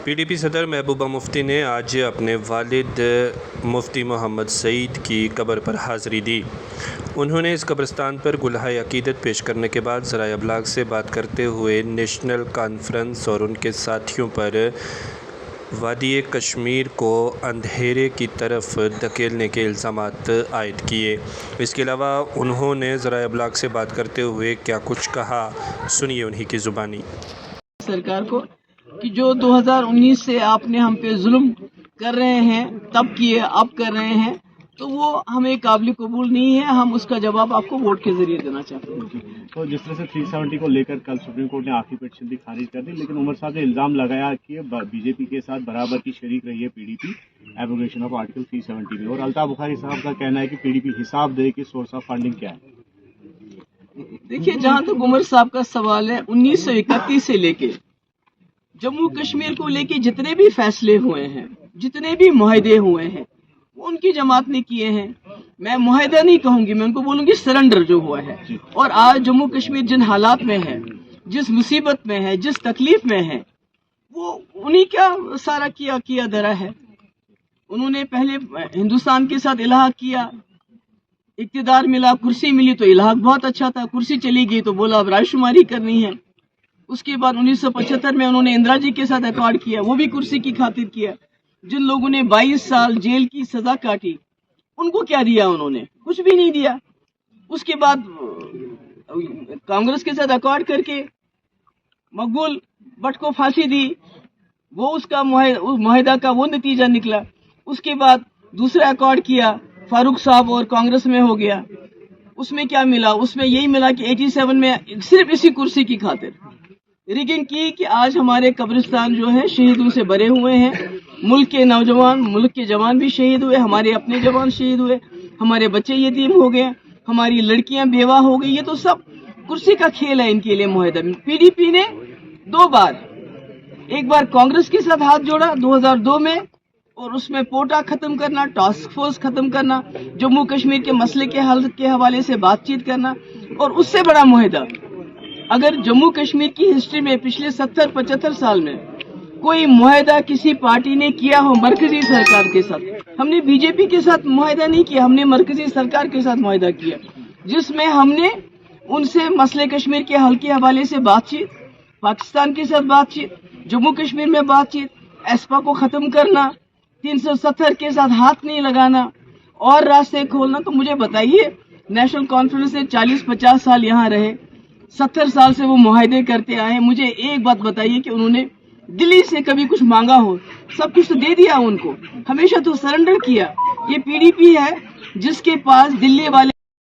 P D P صدر محبوبہ مفتی نے آج اپنے والد مفتی محمد سعید کی قبر پر حاضری دی۔ انہوں نے اس قبرستان پر گلہائے عقیدت پیش کرنے کے بعد ذرائع ابلاغ سے بات کرتے ہوئے نیشنل کانفرنس اور ان کے ساتھیوں پر وادی کشمیر کو اندھیرے کی طرف دھکیلنے کے الزامات عائد کیے۔ اس کے علاوہ انہوں نے ذرائع ابلاغ سے بات کرتے ہوئے کیا کچھ کہا، سنیے انہی کی زبانی۔ سرکار کو کہ جو 2019 سے آپ نے ہم پہ ظلم کر رہے ہیں، تب کیے اب کر رہے ہیں، تو وہ ہمیں قابل قبول نہیں ہے۔ ہم اس کا جواب آپ کو ووٹ کے ذریعے دینا چاہتے ہیں۔ تو جس طرح سے 370 کو لے کر کل سپریم کورٹ نے آخری پیٹیشن خارج کر دی، لیکن عمر صاحب نے الزام لگایا کہ بی جے پی کے ساتھ برابر کی شریک رہی ہے P D P abrogation of article 370 میں، اور الطاف بخاری صاحب کا کہنا ہے کہ پی ڈی پی حساب دے کہ سورس آف فنڈنگ کیا ہے۔ دیکھیے، جہاں تک عمر صاحب کا سوال ہے، 1931 سے لے کے جموں کشمیر کو لے کے جتنے بھی فیصلے ہوئے ہیں، جتنے بھی معاہدے ہوئے ہیں، وہ ان کی جماعت نے کیے ہیں۔ میں معاہدہ نہیں کہوں گی، میں ان کو بولوں گی سرنڈر جو ہوا ہے۔ اور آج جموں کشمیر جن حالات میں ہے، جس مصیبت میں ہے، جس تکلیف میں ہے، وہ انہی کا سارا کیا دھرا ہے۔ انہوں نے پہلے ہندوستان کے ساتھ الحاق کیا، اقتدار ملا، کرسی ملی تو الحاق بہت اچھا تھا، کرسی چلی گئی تو بولا اب رائے شماری کرنی ہے۔ اس کے بعد 1975 میں انہوں نے اندرا جی کے ساتھ ایکارڈ کیا، وہ بھی کرسی کی خاطر کیا۔ جن لوگوں نے 22 سال جیل کی سزا کاٹی، ان کو کیا دیا؟ انہوں نے کچھ بھی نہیں دیا۔ اس کے بعد کانگریس کے ساتھ ایکارڈ کر کے مقبول بٹ کو پھانسی دی، وہ اس کا معاہدہ کا وہ نتیجہ نکلا۔ اس کے بعد دوسرا ایکارڈ کیا، فاروق صاحب اور کانگریس میں ہو گیا۔ اس میں کیا ملا؟ اس میں یہی ملا کہ 87 میں صرف اسی کرسی کی خاطر ریگنگ کی کہ آج ہمارے قبرستان جو ہے شہیدوں سے بھرے ہوئے ہیں۔ ملک کے نوجوان، ملک کے جوان بھی شہید ہوئے، ہمارے اپنے جوان شہید ہوئے، ہمارے بچے یتیم ہو گئے، ہماری لڑکیاں بیوہ ہو گئی۔ یہ تو سب کرسی کا کھیل ہے ان کے لیے معاہدہ میں۔ پی ڈی پی نے دو بار، ایک بار کانگریس کے ساتھ ہاتھ جوڑا 2002 میں، اور اس میں پوٹا ختم کرنا، ٹاسک فورس ختم کرنا، جموں کشمیر کے مسئلے کے حل کے حوالے سے بات چیت کرنا، اور اس سے بڑا معاہدہ اگر جموں کشمیر کی ہسٹری میں پچھلے 70-75 سال میں کوئی معاہدہ کسی پارٹی نے کیا ہو مرکزی سرکار کے ساتھ، ہم نے بی جے پی کے ساتھ معاہدہ نہیں کیا، ہم نے مرکزی سرکار کے ساتھ معاہدہ کیا، جس میں ہم نے ان سے مسئلے کشمیر کے حل کے حوالے سے بات چیت، پاکستان کے ساتھ بات چیت، جموں کشمیر میں بات چیت، ایسپا کو ختم کرنا، 370 کے ساتھ ہاتھ نہیں لگانا اور راستے کھولنا۔ تو مجھے بتائیے، نیشنل کانفرنس سے 40-50 سال یہاں رہے، 70 سال سے وہ معاہدے کرتے آئے ہیں۔ مجھے ایک بات بتائیے کہ انہوں نے دلی سے کبھی کچھ مانگا ہو؟ سب کچھ تو دے دیا ان کو، ہمیشہ تو سرنڈر کیا۔ یہ پی ڈی پی ہے جس کے پاس دلی والے